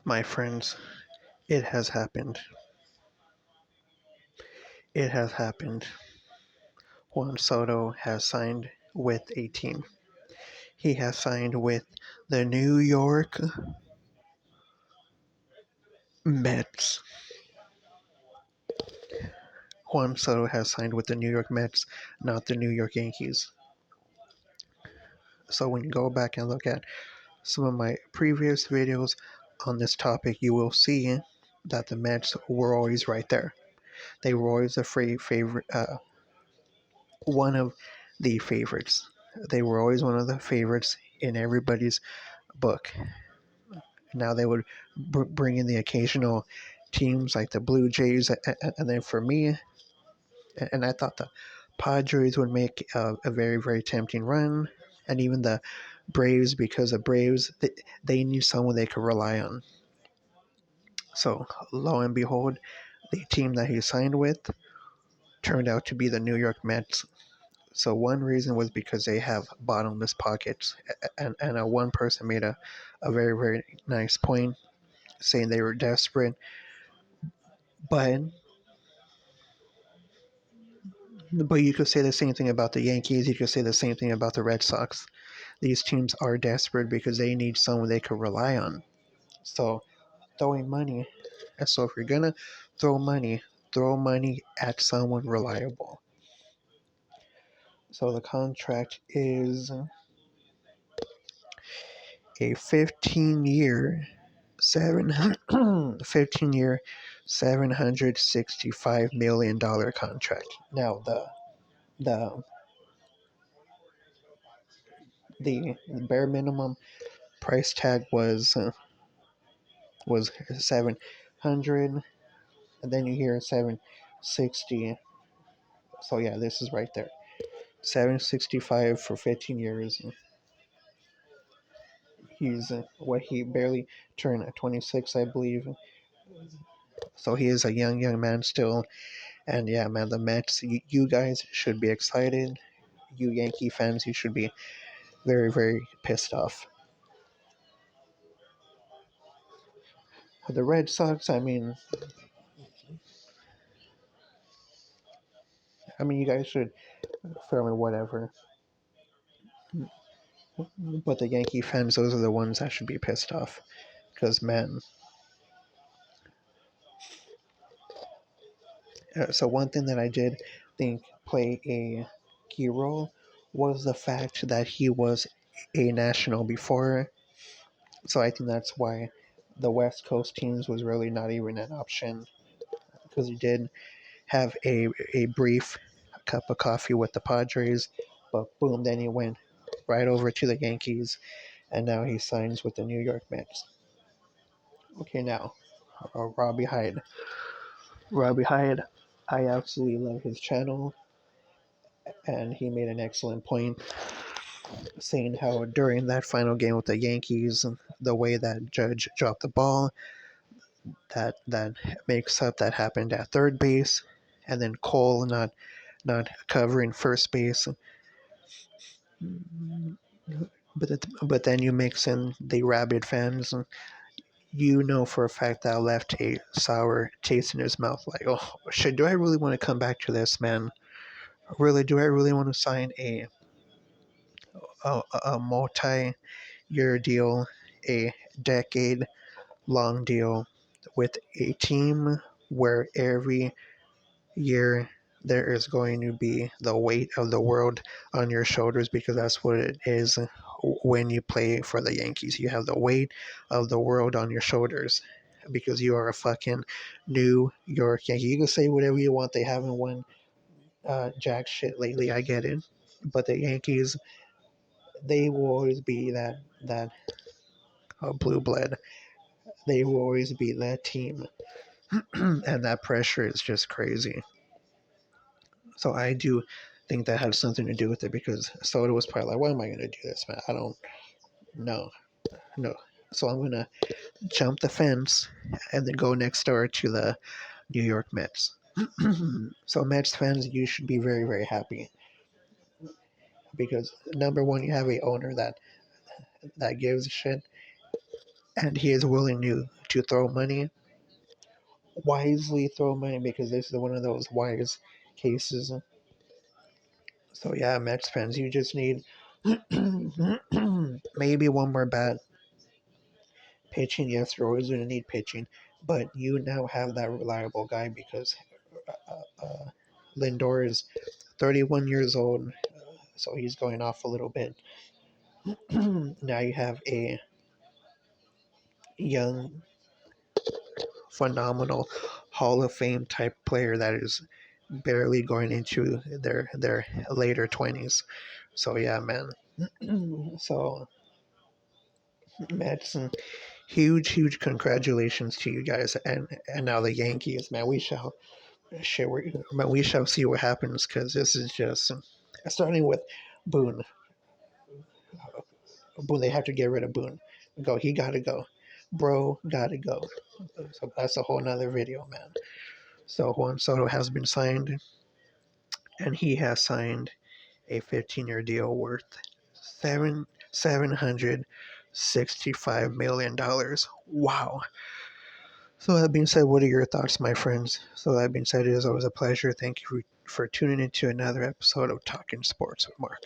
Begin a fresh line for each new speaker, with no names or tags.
My friends, it has happened. It has happened. Juan Soto has signed with a team. He has signed with the New York Mets. Juan Soto has signed with the New York Mets, not the New York Yankees. So when you go back and look at some of my previous videos on this topic, you will see that the Mets were always right there. They were always a favorite, one of the favorites. They were always one of the favorites in everybody's book. Now they would bring in the occasional teams like the Blue Jays, and then for me, and I thought the Padres would make a very very tempting run, and even the Braves, because the Braves they need someone they could rely on. So lo and behold, the team that he signed with turned out to be the New York Mets. So one reason was because they have bottomless pockets, and one person made a very very nice point saying they were desperate, but you could say the same thing about the Yankees. You could say the same thing about the Red Sox. These teams are desperate because they need someone they can rely on. So throwing money. So if you're gonna throw money at someone reliable. So the contract is a 7 15 year $765 million contract. Now the the bare minimum price tag was 700, and then you hear 760. So yeah, this is right there. 765 for 15 years. He's what he barely turned 26, I believe. So he is a young man still. And yeah, man, the Mets. You guys should be excited. You Yankee fans, you should be very very pissed off. The Red Sox. I mean, you guys should film it, whatever. But the Yankee fans, those are the ones that should be pissed off. Because man, so one thing that I did think play a key role was the fact that he was a national before. So I think that's why the West Coast teams was really not even an option, because he did have a brief cup of coffee with the Padres, but boom, then he went right over to the Yankees, and now he signs with the New York Mets. Okay, now Robbie Hyde. Robbie Hyde, I absolutely love his channel, and he made an excellent point saying how during that final game with the Yankees, the way that Judge dropped the ball, that makes up that happened at third base, and then Cole not covering first base. But then you mix in the rabid fans. You know for a fact that left a sour taste in his mouth. Like, oh shit, do I really want to come back to this, man? Really, do I really want to sign a multi-year deal, a decade-long deal with a team where every year there is going to be the weight of the world on your shoulders, because that's what it is when you play for the Yankees. You have the weight of the world on your shoulders because you are a fucking New York Yankee. You can say whatever you want. They haven't won jack shit lately. I get it, but the Yankees, they will always be that blue blood. They will always be that team, and that pressure is just crazy. So I do think that had something to do with it, because Soda was probably like, "Why am I going to do this, man? I don't know, no." So I'm going to jump the fence and then go next door to the New York Mets. So Mets fans, you should be very very happy, because number one, you have a owner that gives a shit, and he is willing to throw money, wisely throw money, because this is one of those wise cases. So yeah, Mets fans, you just need maybe one more bat. Pitching, yes, you're always going to need pitching, but you now have that reliable guy because Lindor is 31 years old, so he's going off a little bit. Now you have a young, phenomenal Hall of Fame type player that is barely going into their later 20s. So yeah, man. So Madison, huge congratulations to you guys, and now the Yankees, man. We shall see what happens, because this is just starting with Boone. Boone, they have to get rid of Boone. Go, he gotta go. Bro, gotta go. So that's a whole nother video, man. So Juan Soto has been signed, and he has signed a 15-year deal worth $765 million. Wow. So that being said, what are your thoughts, my friends? So that being said, it is always a pleasure. Thank you for tuning into another episode of Talking Sports with Mark.